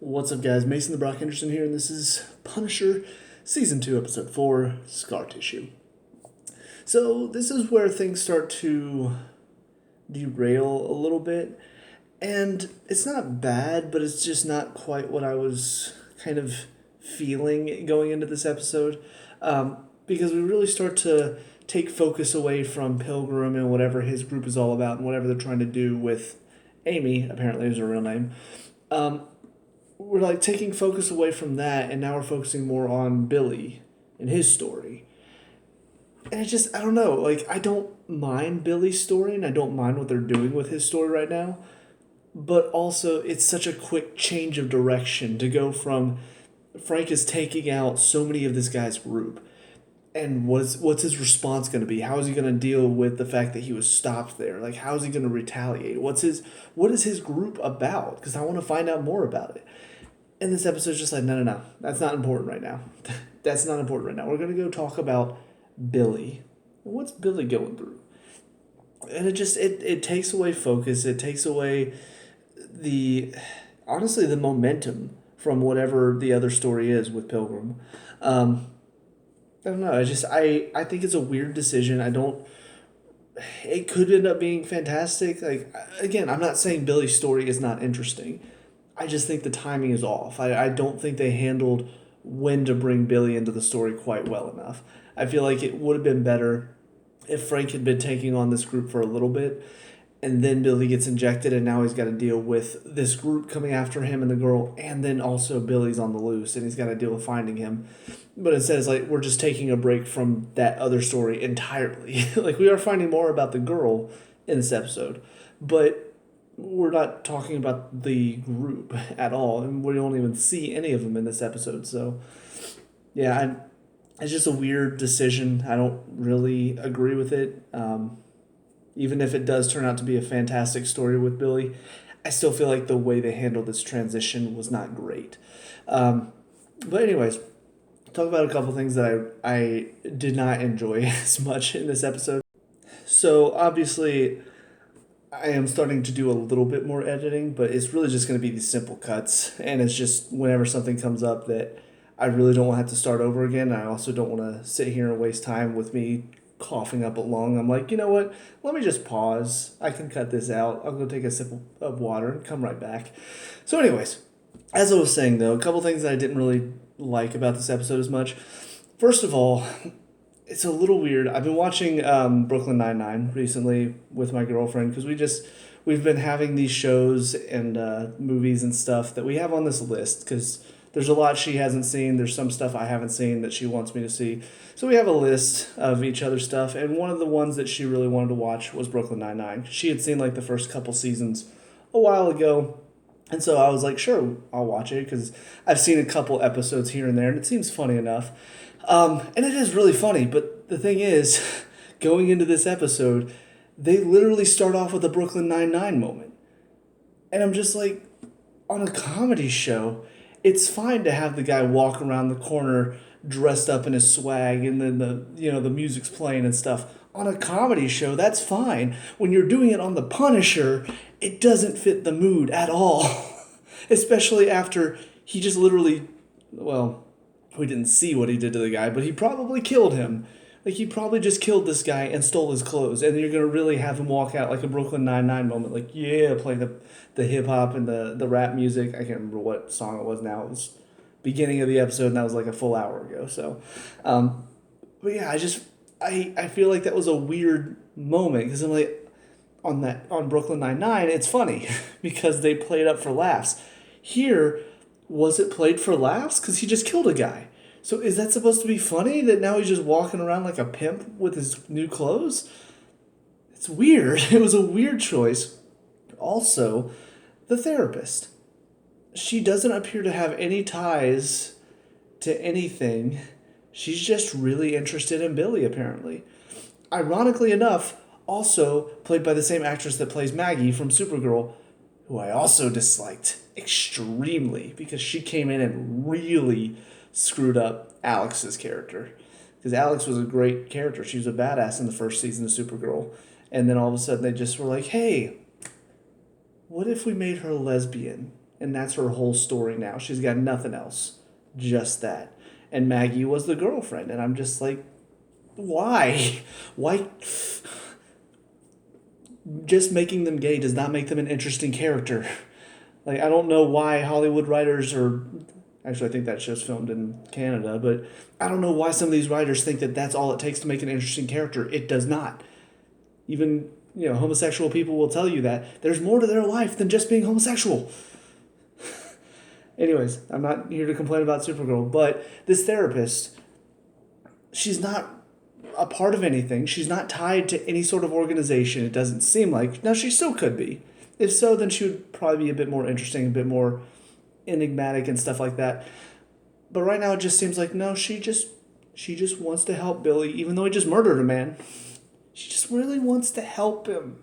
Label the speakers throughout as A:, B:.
A: What's up, guys? Mason the Brock Henderson here, and this is Punisher, Season 2, Episode 4, Scar Tissue. So, this is where things start to derail a little bit, and it's not bad, but it's just not quite what I was kind of feeling going into this episode, because we really start to take focus away from Pilgrim and whatever his group is all about and whatever they're trying to do with Amy, apparently is her real name. We're like taking focus away from that, and now we're focusing more on Billy and his story. And I don't know, like, I don't mind Billy's story, and I don't mind what they're doing with his story right now, but also it's such a quick change of direction to go from Frank is taking out so many of this guy's group, and what's his response going to be? How is he going to deal with the fact that he was stopped there? Like, how is he going to retaliate? What is his group about? Because I want to find out more about it. And this episode's just like, no, that's not important right now. That's not important right now. We're going to go talk about Billy. What's Billy going through? And it takes away focus. It takes away honestly, the momentum from whatever the other story is with Pilgrim. I don't know. I think it's a weird decision. It could end up being fantastic. Like, again, I'm not saying Billy's story is not interesting. I just think the timing is off. I don't think they handled when to bring Billy into the story quite well enough. I feel like it would have been better if Frank had been taking on this group for a little bit, and then Billy gets injected, and now he's got to deal with this group coming after him and the girl, and then also Billy's on the loose, and he's got to deal with finding him. But instead, it's like we're just taking a break from that other story entirely. Like, we are finding more about the girl in this episode, but we're not talking about the group at all, and we don't even see any of them in this episode. So, yeah, it's just a weird decision. I don't really agree with it. Even if it does turn out to be a fantastic story with Billy, I still feel like the way they handled this transition was not great. But anyways, talk about a couple things that I did not enjoy as much in this episode. So, obviously, I am starting to do a little bit more editing, but it's really just going to be these simple cuts. And it's just whenever something comes up that I really don't want to have to start over again. I also don't want to sit here and waste time with me coughing up along. I'm like, you know what? Let me just pause. I can cut this out. I'll go take a sip of water and come right back. So anyways, as I was saying, though, a couple things that I didn't really like about this episode as much. First of all, it's a little weird. I've been watching Brooklyn Nine-Nine recently with my girlfriend because we've been having these shows and movies and stuff that we have on this list because there's a lot she hasn't seen. There's some stuff I haven't seen that she wants me to see. So we have a list of each other's stuff, and one of the ones that she really wanted to watch was Brooklyn Nine-Nine. She had seen like the first couple seasons a while ago, and so I was like, sure, I'll watch it because I've seen a couple episodes here and there, and it seems funny enough. And it is really funny, but the thing is, going into this episode, they literally start off with a Brooklyn Nine-Nine moment. And I'm just like, on a comedy show, it's fine to have the guy walk around the corner dressed up in his swag and then the music's playing and stuff. On a comedy show, that's fine. When you're doing it on The Punisher, it doesn't fit the mood at all. Especially after he just literally, well, we didn't see what he did to the guy, but he probably killed him. Like, he probably just killed this guy and stole his clothes, and you're going to really have him walk out like a Brooklyn Nine-Nine moment, like, yeah, play the hip-hop and the rap music. I can't remember what song it was now. It was beginning of the episode, and that was like a full hour ago. So, but yeah, I feel like that was a weird moment, because I'm like, on Brooklyn Nine-Nine, it's funny, because they play it up for laughs. Here, was it played for laughs? Because he just killed a guy. So is that supposed to be funny that now he's just walking around like a pimp with his new clothes? It's weird. It was a weird choice. Also, the therapist. She doesn't appear to have any ties to anything. She's just really interested in Billy, apparently. Ironically enough, also played by the same actress that plays Maggie from Supergirl, who I also disliked extremely because she came in and really screwed up Alex's character. Because Alex was a great character. She was a badass in the first season of Supergirl. And then all of a sudden they just were like, hey, what if we made her a lesbian? And that's her whole story now. She's got nothing else. Just that. And Maggie was the girlfriend. And I'm just like, why? Why? Just making them gay does not make them an interesting character. Like, I don't know why Hollywood writers are. Actually, I think that show's filmed in Canada, but I don't know why some of these writers think that that's all it takes to make an interesting character. It does not. Even, homosexual people will tell you that there's more to their life than just being homosexual. Anyways, I'm not here to complain about Supergirl, but this therapist, she's not a part of anything. She's not tied to any sort of organization, it doesn't seem like. Now, she still could be. If so, then she would probably be a bit more interesting, a bit more enigmatic and stuff like that. But right now, it just seems like, no, she just wants to help Billy, even though he just murdered a man. She just really wants to help him.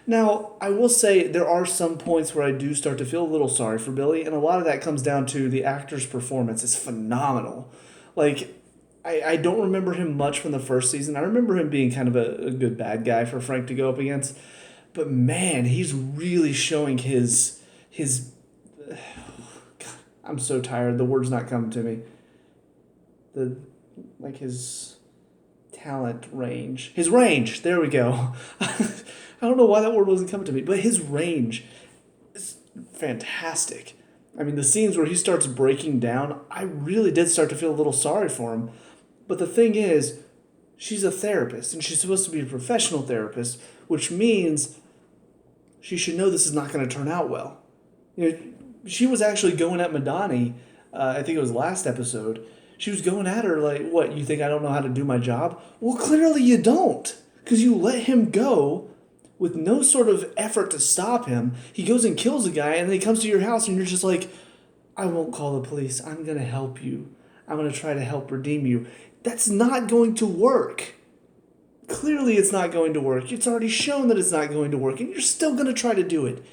A: Now, I will say there are some points where I do start to feel a little sorry for Billy, and a lot of that comes down to the actor's performance. It's phenomenal. Like, I don't remember him much from the first season. I remember him being kind of a good bad guy for Frank to go up against. But man, he's really showing his God, I'm so tired. The word's not coming to me. His talent range. His range. There we go. I don't know why that word wasn't coming to me, but his range is fantastic. I mean, the scenes where he starts breaking down, I really did start to feel a little sorry for him. But the thing is, she's a therapist, and she's supposed to be a professional therapist, which means she should know this is not going to turn out well. She was actually going at Madani, I think it was last episode. She was going at her like, what, you think I don't know how to do my job? Well, clearly you don't, because you let him go with no sort of effort to stop him. He goes and kills a guy, and then he comes to your house, and you're just like, I won't call the police. I'm going to help you. I'm going to try to help redeem you. That's not going to work. Clearly it's not going to work. It's already shown that it's not going to work, and you're still going to try to do it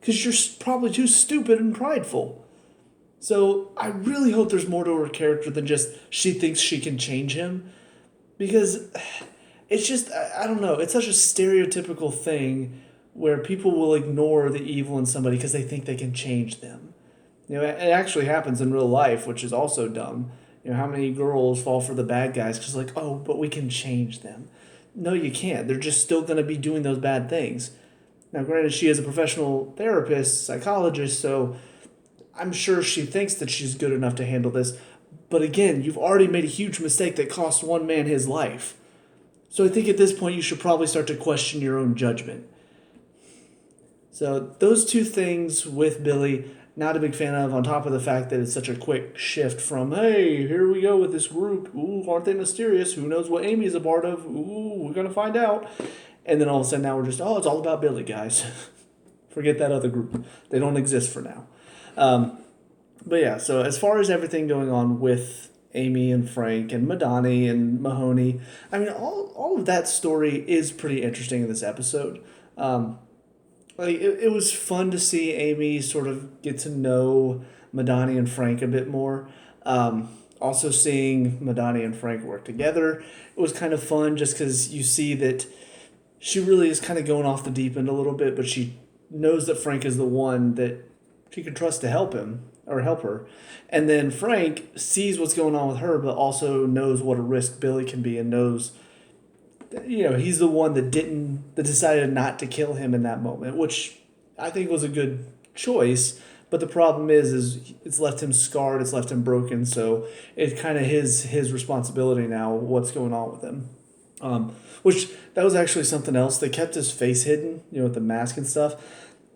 A: because you're probably too stupid and prideful. So I really hope there's more to her character than just she thinks she can change him, because it's just, I don't know, it's such a stereotypical thing where people will ignore the evil in somebody because they think they can change them. It actually happens in real life, which is also dumb. How many girls fall for the bad guys because like, oh, but we can change them. No, you can't. They're just still going to be doing those bad things. Now, granted, she is a professional therapist, psychologist, so I'm sure she thinks that she's good enough to handle this. But again, you've already made a huge mistake that cost one man his life. So I think at this point you should probably start to question your own judgment. So those two things with Billy, not a big fan of, on top of the fact that it's such a quick shift from, hey, here we go with this group. Ooh, aren't they mysterious? Who knows what Amy's a part of? Ooh, we're going to find out. And then all of a sudden now we're just, oh, it's all about Billy, guys. Forget that other group. They don't exist for now. But yeah, so as far as everything going on with Amy and Frank and Madani and Mahoney, I mean, all of that story is pretty interesting in this episode. It was fun to see Amy sort of get to know Madani and Frank a bit more. Also seeing Madani and Frank work together, it was kind of fun just because you see that she really is kind of going off the deep end a little bit, but she knows that Frank is the one that she can trust to help him or help her. And then Frank sees what's going on with her, but also knows what a risk Billy can be and knows, he's the one that decided not to kill him in that moment, which I think was a good choice. But the problem is it's left him scarred, it's left him broken. So it's kind of his responsibility now, what's going on with him. Which that was actually something else. They kept his face hidden, with the mask and stuff.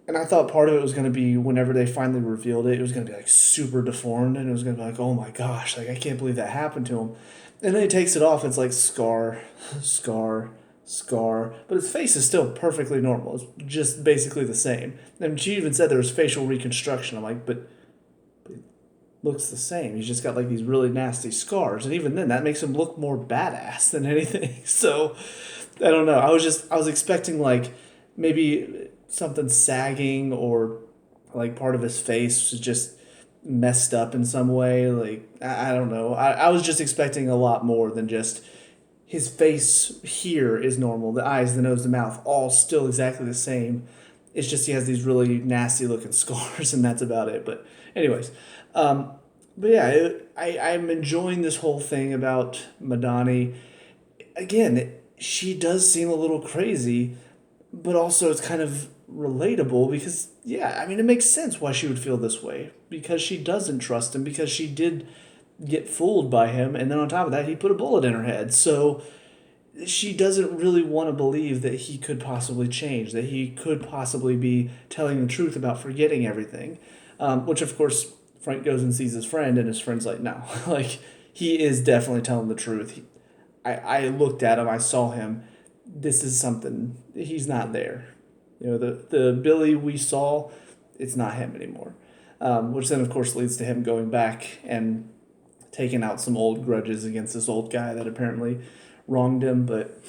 A: And I thought part of it was going to be whenever they finally revealed it, it was going to be like super deformed, and it was going to be like, oh my gosh, like I can't believe that happened to him. And then he takes it off, it's like scar, scar, scar. But his face is still perfectly normal. It's just basically the same. And she even said there was facial reconstruction. I'm like, but it looks the same. He's just got like these really nasty scars. And even then, that makes him look more badass than anything. So, I don't know. I was expecting like maybe something sagging or like part of his face was just messed up in some way. Like, I don't know. I was just expecting a lot more than just his face here is normal. The eyes, the nose, the mouth, all still exactly the same. It's just he has these really nasty looking scars, and that's about it. But anyways, but yeah, I'm enjoying this whole thing about Madani. Again, she does seem a little crazy, but also it's kind of relatable because, yeah, I mean, it makes sense why she would feel this way because she doesn't trust him, because she did get fooled by him, and then on top of that, he put a bullet in her head. So she doesn't really want to believe that he could possibly change, that he could possibly be telling the truth about forgetting everything. Which, of course, Frank goes and sees his friend, and his friend's like, no, like, he is definitely telling the truth. I looked at him, I saw him. This is something, he's not there. You know, the Billy we saw, it's not him anymore. Which then, of course, leads to him going back and taking out some old grudges against this old guy that apparently wronged him. But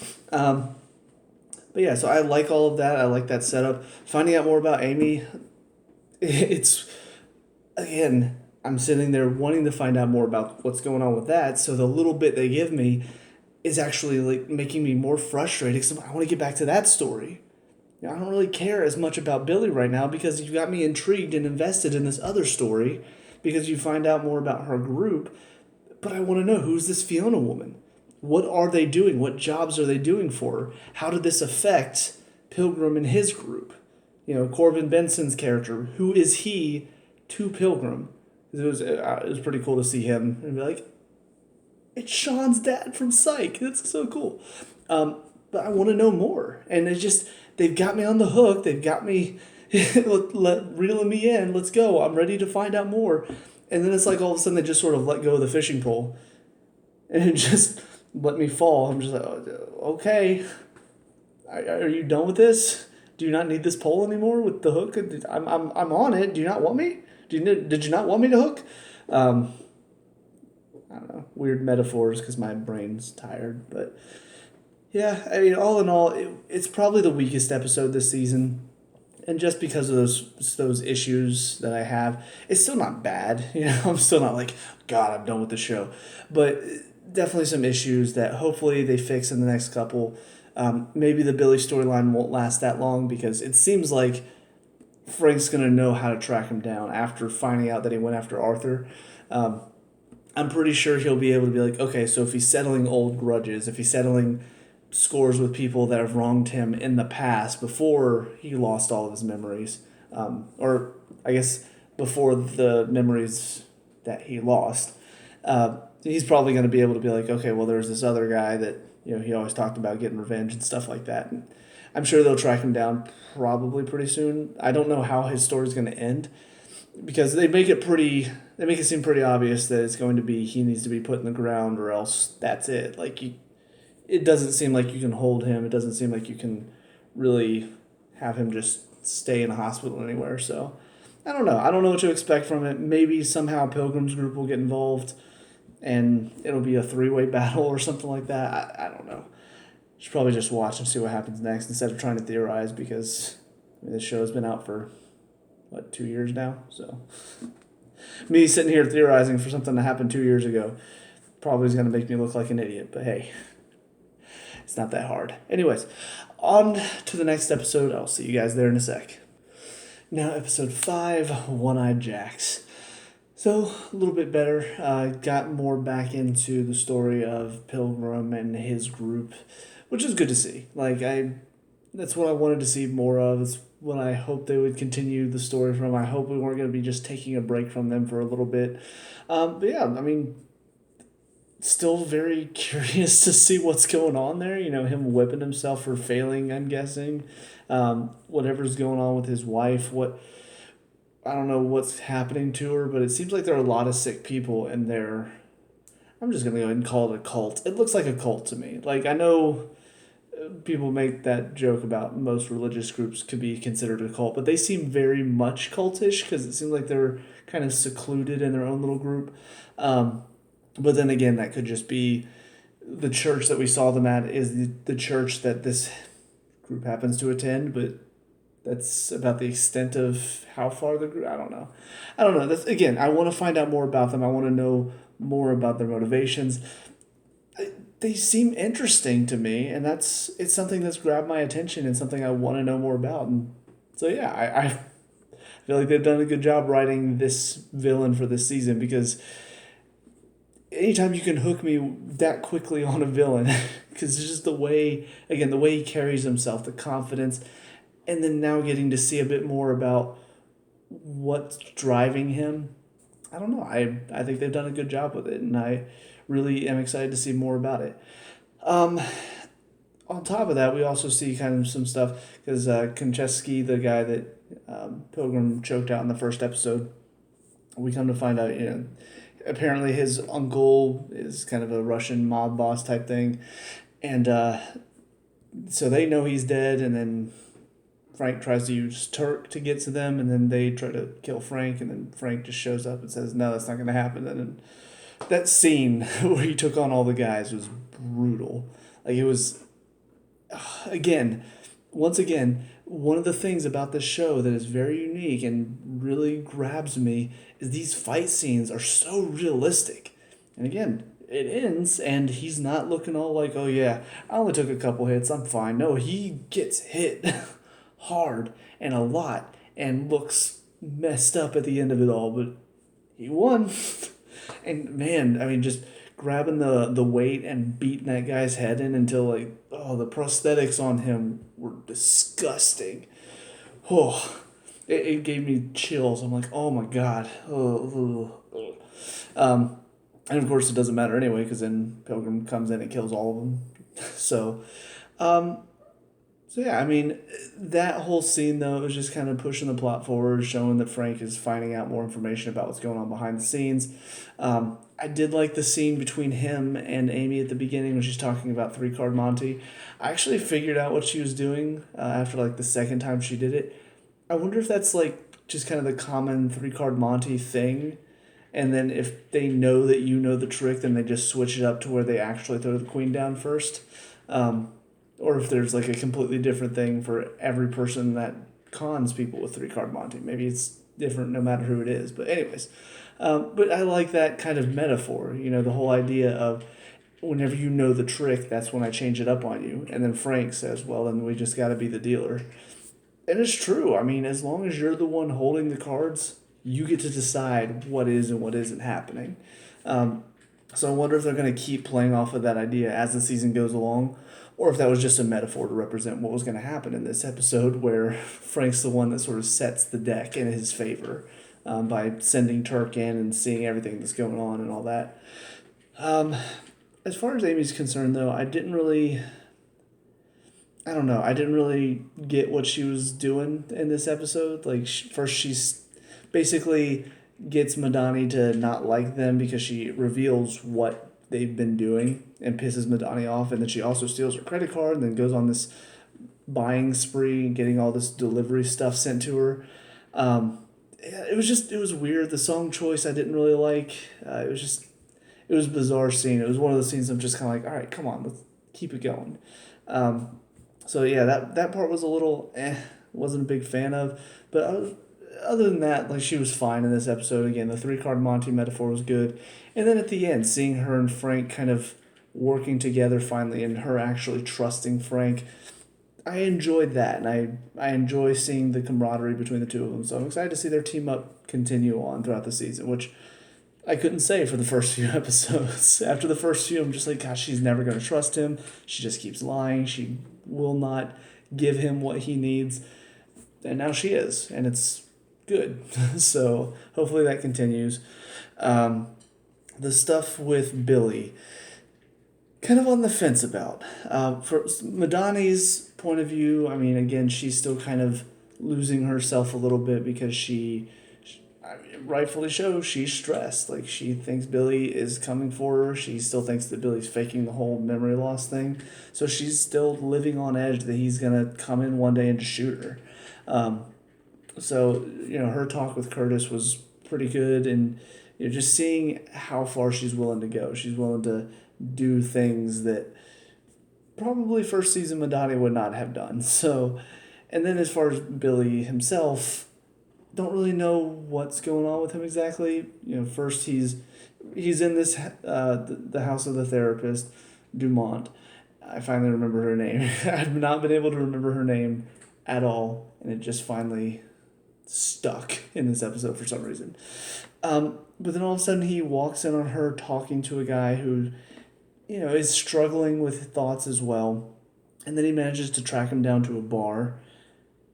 A: yeah, so I like all of that. I like that setup. Finding out more about Amy, it's, again, I'm sitting there wanting to find out more about what's going on with that. So the little bit they give me is actually like making me more frustrated because I want to get back to that story. You know, I don't really care as much about Billy right now because you got me intrigued and invested in this other story because you find out more about her group. But I want to know, who's this Fiona woman? What are they doing? What jobs are they doing for her? How did this affect Pilgrim and his group? You know, Corbin Benson's character. Who is he to Pilgrim? It was pretty cool to see him and be like, it's Sean's dad from Psych. That's so cool. But I want to know more. And it's just, they've got me on the hook. They've got me reeling me in. Let's go. I'm ready to find out more. And then it's like all of a sudden they just sort of let go of the fishing pole. And it just let me fall. I'm just like, okay. Are you done with this? Do you not need this pole anymore with the hook? I'm on it. Do you not want me? Did you not want me to hook? I don't know, weird metaphors because my brain's tired. But yeah, I mean, all in all, it's probably the weakest episode this season. And just because of those issues that I have, it's still not bad. You know, I'm still not like, God, I'm done with the show. But definitely some issues that hopefully they fix in the next couple. Maybe the Billy storyline won't last that long because it seems like Frank's going to know how to track him down after finding out that he went after Arthur. I'm pretty sure he'll be able to be like, okay, so if he's settling old grudges, if he's settling scores with people that have wronged him in the past before he lost all of his memories, or I guess before the memories that he lost, he's probably going to be able to be like, okay, well, there's this other guy that, you know, he always talked about getting revenge and stuff like that. And I'm sure they'll track him down probably pretty soon. I don't know how his story's going to end because they make it seem pretty obvious that it's going to be he needs to be put in the ground or else that's it. Like, it doesn't seem like you can hold him. It doesn't seem like you can really have him just stay in a hospital anywhere. So I don't know. I don't know what to expect from it. Maybe somehow Pilgrim's group will get involved and it'll be a 3-way battle or something like that. I don't know. Should probably just watch and see what happens next instead of trying to theorize because this show has been out for, 2 years now? So me sitting here theorizing for something that happened 2 years ago probably is going to make me look like an idiot. But hey, it's not that hard. Anyways, on to the next episode. I'll see you guys there in a sec. Now, episode 5, One-Eyed Jacks. So, a little bit better. Got more back into the story of Pilgrim and his group, which is good to see. That's what I wanted to see more of. It's what I hoped they would continue the story from. I hope we weren't going to be just taking a break from them for a little bit. But yeah, I mean, still very curious to see what's going on there. You know, him whipping himself for failing, I'm guessing. Whatever's going on with his wife. I don't know what's happening to her, but it seems like there are a lot of sick people in there. I'm just going to go ahead and call it a cult. It looks like a cult to me. Like, I know people make that joke about most religious groups could be considered a cult, but they seem very much cultish because it seems like they're kind of secluded in their own little group. But then again, that could just be the church that we saw them at is the church that this group happens to attend, but that's about the extent of how far the group. I don't know. That's, again, I want to find out more about them. I want to know more about their motivations. They seem interesting to me, and it's something that's grabbed my attention and something I want to know more about. And So yeah, I feel like they've done a good job writing this villain for this season because anytime you can hook me that quickly on a villain, because it's just the way, again, the way he carries himself, the confidence, and then now getting to see a bit more about what's driving him. I don't know. I think they've done a good job with it, and I really am excited to see more about it. Um, on top of that, we also see kind of some stuff because Konchesky, the guy that Pilgrim choked out in the first episode, we come to find out, apparently his uncle is kind of a Russian mob boss type thing, and so they know he's dead, and then Frank tries to use Turk to get to them, and then they try to kill Frank, and then Frank just shows up and says, "No, that's not going to happen." And that scene where he took on all the guys was brutal. Like it was, again, once again, one of the things about this show that is very unique and really grabs me is these fight scenes are so realistic. And again, it ends and he's not looking all like, "Oh yeah, I only took a couple hits, I'm fine." No, he gets hit hard and a lot and looks messed up at the end of it all, but he won. And man, I mean, just grabbing the weight and beating that guy's head in until like, oh, the prosthetics on him were disgusting. Oh, it gave me chills. I'm like, oh my god. Oh, oh, oh. And of course, it doesn't matter anyway because then Pilgrim comes in and kills all of them. So, um, so yeah, I mean, that whole scene though is just kind of pushing the plot forward, showing that Frank is finding out more information about what's going on behind the scenes. I did like the scene between him and Amy at the beginning when she's talking about three card Monty. I actually figured out what she was doing after like the second time she did it. I wonder if that's like just kind of the common three card Monty thing. And then if they know that you know the trick, then they just switch it up to where they actually throw the queen down first. Um, or if there's like a completely different thing for every person that cons people with three card Monty. Maybe it's different no matter who it is. But anyways, but I like that kind of metaphor. The whole idea of whenever you know the trick, that's when I change it up on you. And then Frank says, "Well, then we just got to be the dealer." And it's true. I mean, as long as you're the one holding the cards, you get to decide what is and what isn't happening. So I wonder if they're going to keep playing off of that idea as the season goes along, or if that was just a metaphor to represent what was going to happen in this episode, where Frank's the one that sort of sets the deck in his favor by sending Turk in and seeing everything that's going on and all that. As far as Amy's concerned, though, I don't know. I didn't really get what she was doing in this episode. Like, first she's basically gets Madani to not like them because she reveals what they've been doing and pisses Madani off. And then she also steals her credit card and then goes on this buying spree and getting all this delivery stuff sent to her. It was weird. The song choice I didn't really like. It was a bizarre scene. It was one of those scenes I'm just kind of like, all right, come on, let's keep it going. So yeah, that part was a little wasn't a big fan of, but other than that, like she was fine in this episode. Again, the three card Monty metaphor was good, and then at the end, seeing her and Frank kind of working together finally, and her actually trusting Frank, I enjoyed that, and I enjoy seeing the camaraderie between the two of them. So I'm excited to see their team up continue on throughout the season, which I couldn't say for the first few episodes. After the first few, I'm just like, gosh, she's never going to trust him. She just keeps lying. She will not give him what he needs. And now she is, and it's good. So hopefully that continues. The stuff with Billy, kind of on the fence about. For Madani's point of view, I mean, again, she's still kind of losing herself a little bit because rightfully so, she's stressed. Like, she thinks Billy is coming for her. She still thinks that Billy's faking the whole memory loss thing. So she's still living on edge that he's going to come in one day and just shoot her. So, her talk with Curtis was pretty good. And, just seeing how far she's willing to go. She's willing to do things that probably first season Madani would not have done. So, and then as far as Billy himself, don't really know what's going on with him exactly. First he's in this the house of the therapist, Dumont. I finally remember her name. I've not been able to remember her name at all, and it just finally stuck in this episode for some reason. But then all of a sudden he walks in on her talking to a guy who, is struggling with thoughts as well. And then he manages to track him down to a bar.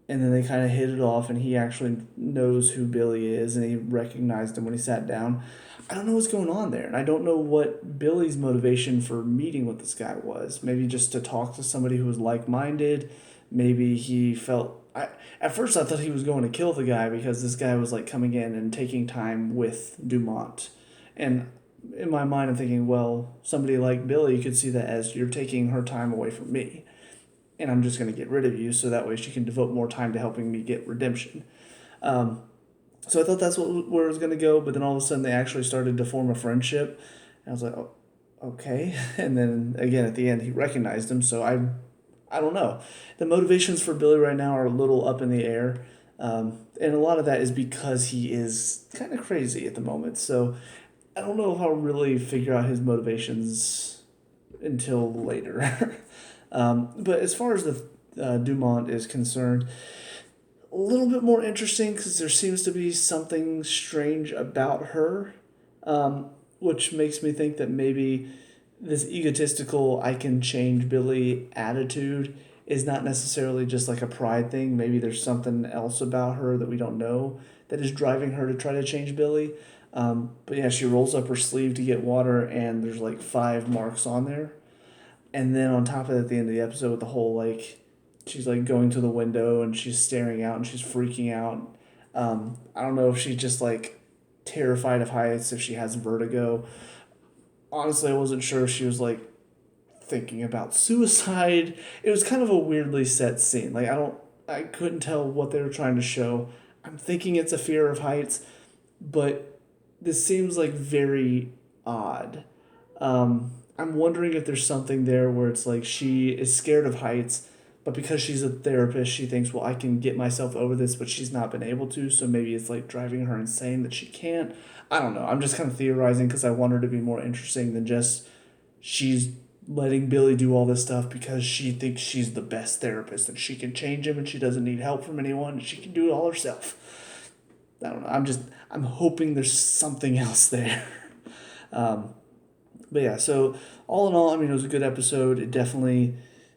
A: And then they kind of hit it off, and he actually knows who Billy is, and he recognized him when he sat down. I don't know what's going on there, and I don't know what Billy's motivation for meeting with this guy was. Maybe just to talk to somebody who was like-minded. Maybe he felt... At first I thought he was going to kill the guy because this guy was like coming in and taking time with Dumont. And in my mind I'm thinking, well, somebody like Billy could see that as you're taking her time away from me. And I'm just going to get rid of you so that way she can devote more time to helping me get redemption. So I thought that's where it was going to go, but then all of a sudden they actually started to form a friendship. And I was like, oh, okay. And then again at the end he recognized him, so I don't know. The motivations for Billy right now are a little up in the air. And a lot of that is because he is kind of crazy at the moment. So I don't know if I'll really figure out his motivations until later. But as far as the Dumont is concerned, a little bit more interesting because there seems to be something strange about her, which makes me think that maybe this egotistical I can change Billy attitude is not necessarily just like a pride thing. Maybe there's something else about her that we don't know that is driving her to try to change Billy. But yeah, she rolls up her sleeve to get water, and there's like 5 marks on there. And then on top of it, at the end of the episode, with the whole like, she's like going to the window and she's staring out and she's freaking out. I don't know if she's just like terrified of heights, if she has vertigo. Honestly, I wasn't sure if she was like thinking about suicide. It was kind of a weirdly set scene. Like I couldn't tell what they were trying to show. I'm thinking it's a fear of heights, but this seems like very odd. I'm wondering if there's something there where it's like she is scared of heights, but because she's a therapist, she thinks, well, I can get myself over this, but she's not been able to, so maybe it's like driving her insane that she can't. I don't know. I'm just kind of theorizing because I want her to be more interesting than just she's letting Billy do all this stuff because she thinks she's the best therapist and she can change him and she doesn't need help from anyone and she can do it all herself. I don't know. I'm hoping there's something else there. But yeah, so all in all, I mean, it was a good episode. It definitely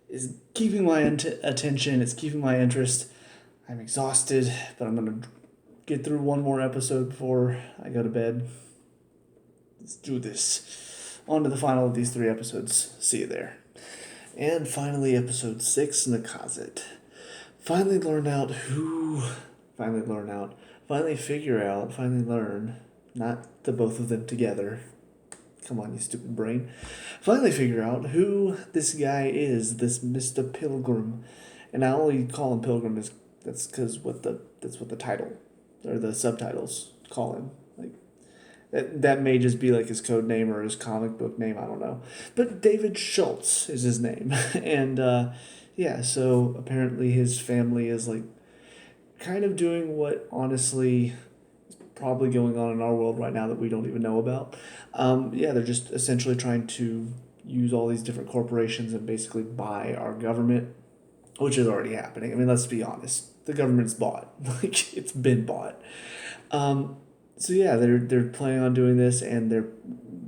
A: is keeping my attention. It's keeping my interest. I'm exhausted, but I'm going to get through one more episode before I go to bed. Let's do this. On to the final of these 3 episodes. See you there. And finally, episode 6, Nakazat. Finally learn, not the both of them together. Come on, you stupid brain. Finally figure out who this guy is, this Mr. Pilgrim. And I only call him Pilgrim that's because that's what the title or the subtitles call him. Like that may just be like his code name or his comic book name, I don't know. But David Schultz is his name. And yeah, so apparently his family is like kind of doing what honestly probably going on in our world right now that we don't even know about. Yeah, they're just essentially trying to use all these different corporations and basically buy our government, which is already happening. I mean, let's be honest. The government's bought. Like, it's been bought. So yeah, they're planning on doing this, and they're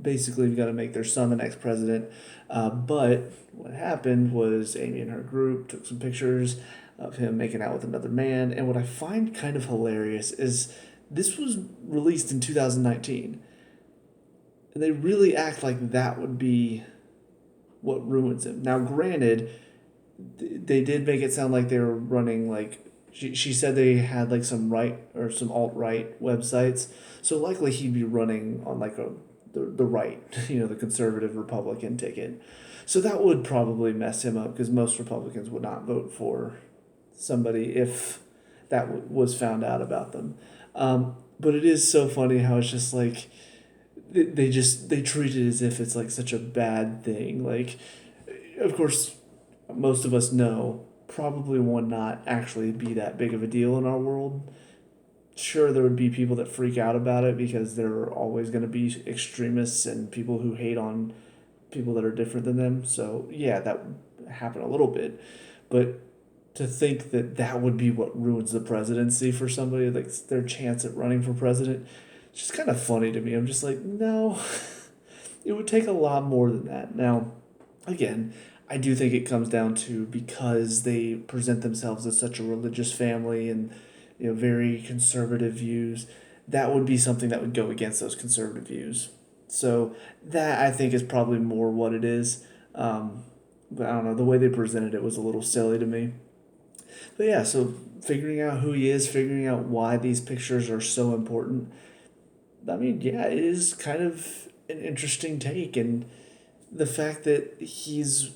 A: basically going to make their son the next president. But what happened was Amy and her group took some pictures of him making out with another man, and what I find kind of hilarious is this was released in 2019. And they really act like that would be what ruins him. Now, granted, they did make it sound like they were running like... She said they had like some right or some alt-right websites. So likely he'd be running on like the right, the conservative Republican ticket. So that would probably mess him up because most Republicans would not vote for somebody if that was found out about them. But it is so funny how it's just like they treat it as if it's like such a bad thing. Like, of course, most of us know probably would not actually be that big of a deal in our world. Sure, there would be people that freak out about it because there are always going to be extremists and people who hate on people that are different than them. So yeah, that would happen a little bit, but to think that that would be what ruins the presidency for somebody, like their chance at running for president. It's just kind of funny to me. I'm just like, no, it would take a lot more than that. Now, again, I do think it comes down to because they present themselves as such a religious family and very conservative views. That would be something that would go against those conservative views. So that I think is probably more what it is. But I don't know, the way they presented it was a little silly to me. But yeah, so figuring out who he is, figuring out why these pictures are so important. I mean, yeah, it is kind of an interesting take, and the fact that he's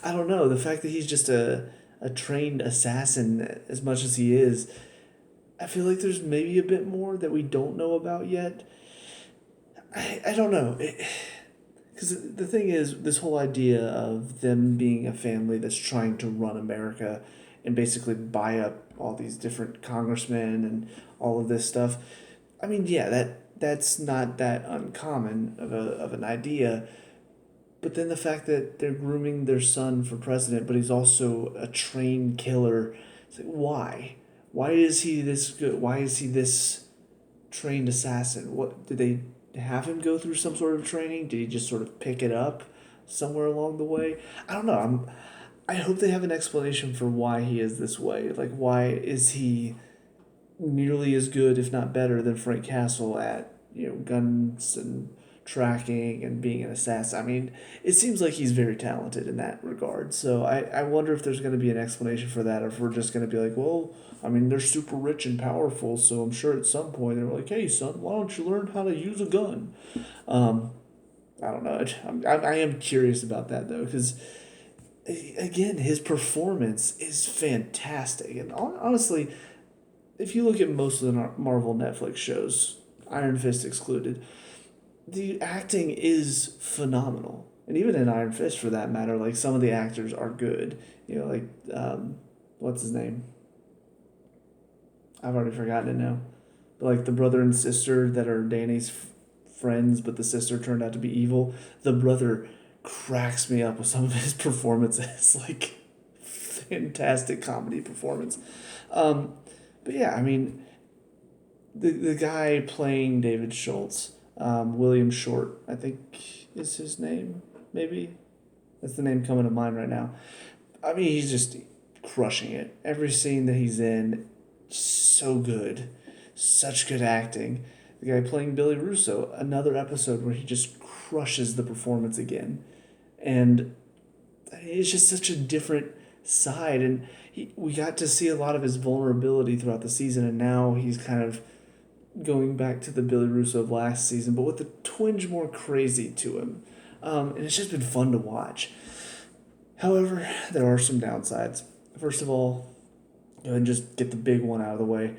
A: I don't know, the fact that he's just a trained assassin as much as he is, I feel like there's maybe a bit more that we don't know about yet. I don't know. Because the thing is, this whole idea of them being a family that's trying to run America and basically buy up all these different congressmen and all of this stuff. I mean, yeah, that's not that uncommon of an idea. But then the fact that they're grooming their son for president, but he's also a trained killer. It's like, why? Why is he this good? Why is he this trained assassin? What did they have him go through some sort of training? Did he just sort of pick it up somewhere along the way? I don't know. I hope they have an explanation for why he is this way. Like, why is he nearly as good, if not better, than Frank Castle at guns and tracking and being an assassin? I mean, it seems like he's very talented in that regard. So I wonder if there's going to be an explanation for that, or if we're just going to be like, well, I mean, they're super rich and powerful, so I'm sure at some point they're like, hey, son, why don't you learn how to use a gun? Um, I don't know. I am curious about that, though, because, again, his performance is fantastic. And honestly, if you look at most of the Marvel Netflix shows, Iron Fist excluded, the acting is phenomenal. And even in Iron Fist, for that matter, like some of the actors are good. Like, what's his name? I've already forgotten it now. But like the brother and sister that are Danny's friends, but the sister turned out to be evil. The brother cracks me up with some of his performances. Like, fantastic comedy performance. Um, but yeah, I mean, the guy playing David Schultz, William Short, I think is his name, maybe. That's the name coming to mind right now. I mean, he's just crushing it. Every scene that he's in, so good. Such good acting. The guy playing Billy Russo, another episode where he just crushes the performance again. And it's just such a different side. And we got to see a lot of his vulnerability throughout the season, and now he's kind of going back to the Billy Russo of last season, but with a twinge more crazy to him. And it's just been fun to watch. However, there are some downsides. First of all, go ahead and just get the big one out of the way.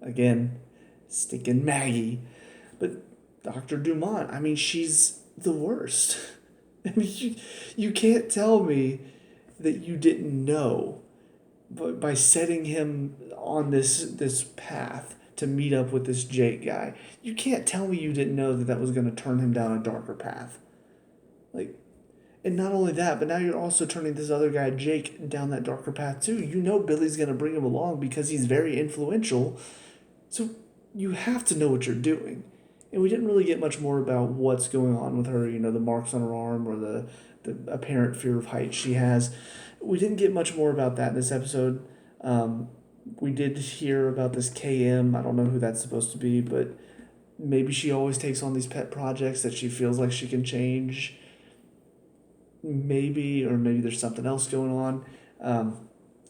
A: Again, stinking Maggie. But Dr. Dumont, I mean, she's the worst. I mean, you can't tell me that you didn't know, but by setting him on this path to meet up with this Jake guy, you can't tell me you didn't know that that was going to turn him down a darker path. Like, and not only that, but now you're also turning this other guy, Jake, down that darker path too. You know Billy's going to bring him along because he's very influential. So you have to know what you're doing. And we didn't really get much more about what's going on with her, the marks on her arm or the apparent fear of heights she has. We didn't get much more about that in this episode. We did hear about this KM. I don't know who that's supposed to be, but maybe she always takes on these pet projects that she feels like she can change. Maybe, or maybe there's something else going on.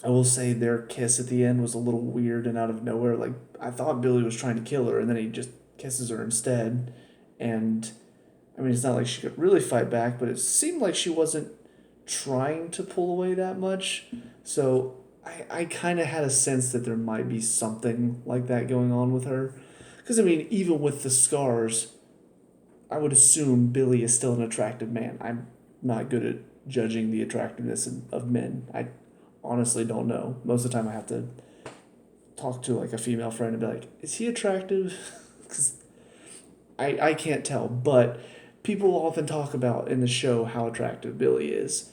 A: I will say their kiss at the end was a little weird and out of nowhere. Like, I thought Billy was trying to kill her, and then he just kisses her instead. And, I mean, it's not like she could really fight back, but it seemed like she wasn't trying to pull away that much. So I kind of had a sense that there might be something like that going on with her. Because, I mean, even with the scars, I would assume Billy is still an attractive man. I'm not good at judging the attractiveness of men. I honestly don't know. Most of the time I have to talk to like a female friend and be like, is he attractive? Because I can't tell. But people often talk about in the show how attractive Billy is.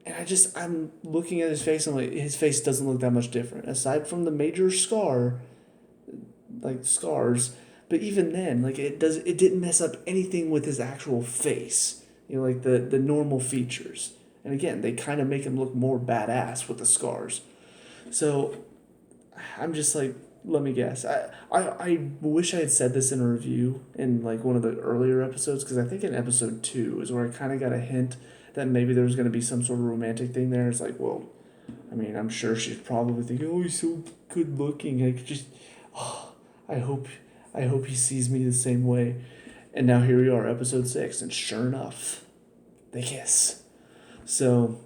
A: And I'm looking at his face and like his face doesn't look that much different aside from the major scar, like scars. But even then, like it didn't mess up anything with his actual face. You know, like the normal features. And again, they kind of make him look more badass with the scars. So I'm just like, let me guess. I wish I had said this in a review in like one of the earlier episodes, because I think in episode 2 is where I kind of got a hint that maybe there was going to be some sort of romantic thing there. It's like, well, I mean, I'm sure she's probably thinking, oh, he's so good looking. I could just, oh, I hope, I hope he sees me the same way. And now here we are, episode 6, and sure enough, they kiss. So,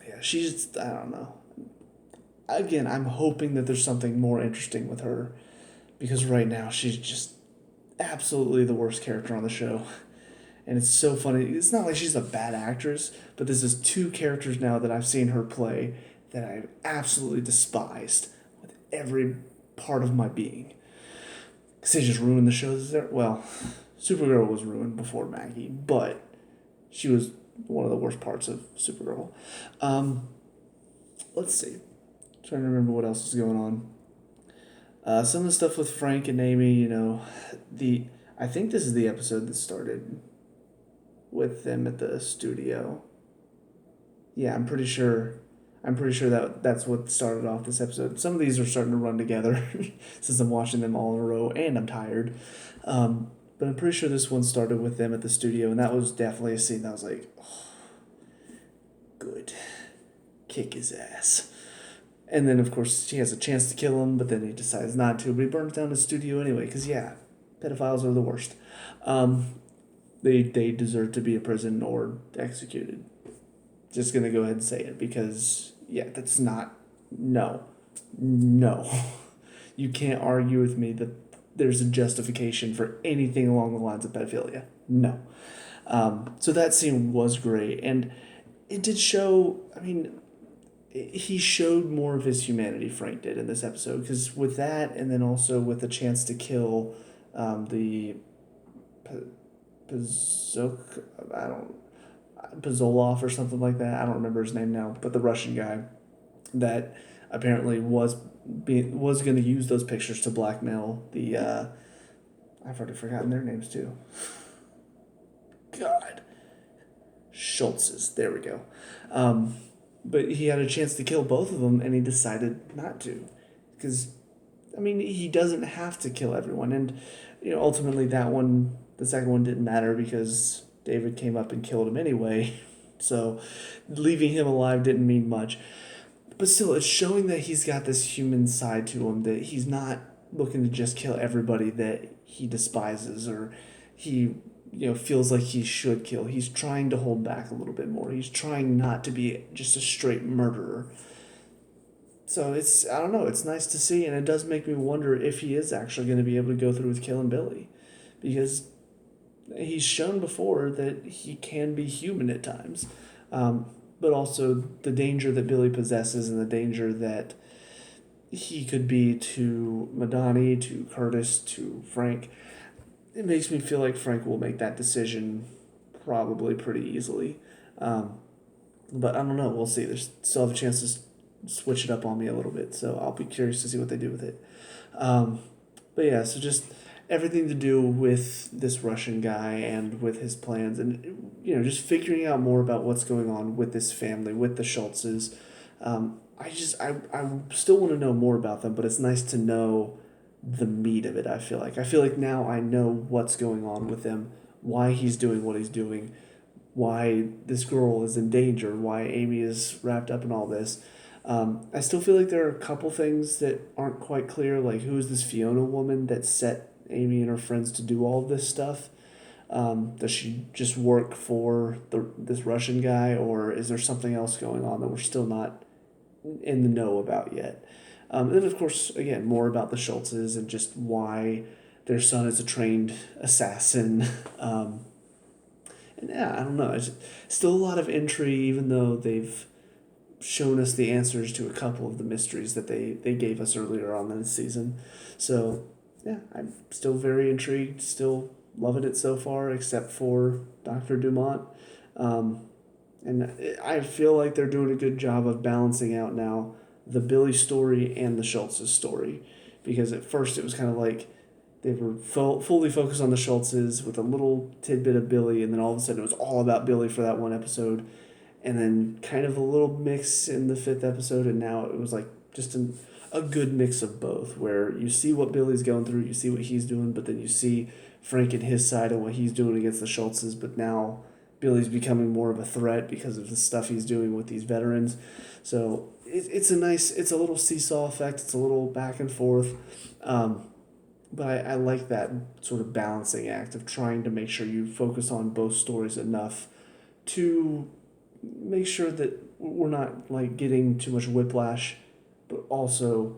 A: yeah, she's, I don't know. Again, I'm hoping that there's something more interesting with her, because right now she's just absolutely the worst character on the show. And it's so funny. It's not like she's a bad actress, but this is 2 characters now that I've seen her play that I've absolutely despised with every part of my being. Because they just ruined the shows there. Well, Supergirl was ruined before Maggie, but she was one of the worst parts of Supergirl. Um, let's see. Trying to remember what else is going on. Some of the stuff with Frank and Amy, you know, I think this is the episode that started with them at the studio. Yeah, I'm pretty sure. I'm pretty sure that that's what started off this episode. Some of these are starting to run together since I'm watching them all in a row and I'm tired. But I'm pretty sure this one started with them at the studio, and that was definitely a scene that was like, oh, good, kick his ass. And then, of course, she has a chance to kill him, but then he decides not to. But he burns down the studio anyway, because, yeah, pedophiles are the worst. They deserve to be in prison or executed. Just going to go ahead and say it, because, yeah, that's not... No. No. You can't argue with me that there's a justification for anything along the lines of pedophilia. No. So that scene was great. And it did show... I mean... He showed more of his humanity, Frank did, in this episode, because with that, and then also with the chance to kill the Pazok, I don't, Pazolov or something like that. I don't remember his name now, but the Russian guy that apparently was going to use those pictures to blackmail the I've already forgotten their names too. God, Schultz's. There we go. But he had a chance to kill both of them, and he decided not to, because, I mean, he doesn't have to kill everyone, and you know, ultimately the second one didn't matter because David came up and killed him anyway, so leaving him alive didn't mean much. But still, it's showing that he's got this human side to him, that he's not looking to just kill everybody that he despises or he feels like he should kill. He's trying to hold back a little bit more. He's trying not to be just a straight murderer. So I don't know, it's nice to see, and it does make me wonder if he is actually going to be able to go through with killing Billy, because he's shown before that he can be human at times, but also the danger that Billy possesses and the danger that he could be to Madani, to Curtis, to Frank. It makes me feel like Frank will make that decision probably pretty easily. But I don't know. We'll see. There's still have a chance to switch it up on me a little bit, so I'll be curious to see what they do with it. But yeah, so just everything to do with this Russian guy and with his plans, and just figuring out more about what's going on with this family, with the Schultzes. I still want to know more about them, but it's nice to know the meat of it. I feel like now I know what's going on with him, why he's doing what he's doing, why this girl is in danger, why Amy is wrapped up in all this. I still feel like there are a couple things that aren't quite clear, like who is this Fiona woman that set Amy and her friends to do all of this stuff? Does she just work for this Russian guy, or is there something else going on that we're still not in the know about yet? And then, of course, again, more about the Schultzes and just why their son is a trained assassin. And yeah, I don't know. It's still a lot of intrigue, even though they've shown us the answers to a couple of the mysteries that they gave us earlier on in the season. So, yeah, I'm still very intrigued, still loving it so far, except for Dr. Dumont. And I feel like they're doing a good job of balancing out now the Billy story and the Schultz's story. Because at first it was kind of like they were fully focused on the Schultzes with a little tidbit of Billy, and then all of a sudden it was all about Billy for that one episode. And then kind of a little mix in the fifth episode, and now it was like just a good mix of both, where you see what Billy's going through, you see what he's doing, but then you see Frank and his side of what he's doing against the Schultzes, but now Billy's becoming more of a threat because of the stuff he's doing with these veterans. So it's a little seesaw effect. It's a little back and forth. But I like that sort of balancing act of trying to make sure you focus on both stories enough to make sure that we're not like getting too much whiplash, but also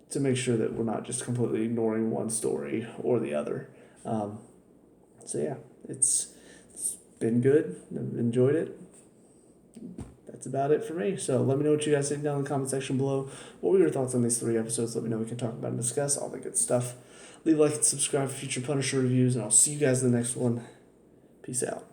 A: to make sure that we're not just completely ignoring one story or the other. Um, so yeah, it's been good. I've enjoyed it. That's about it for me. So let me know what you guys think down in the comment section below. What were your thoughts on these 3 episodes? Let me know. We can talk about and discuss all the good stuff. Leave a like and subscribe for future Punisher reviews, and I'll see you guys in the next one. Peace out.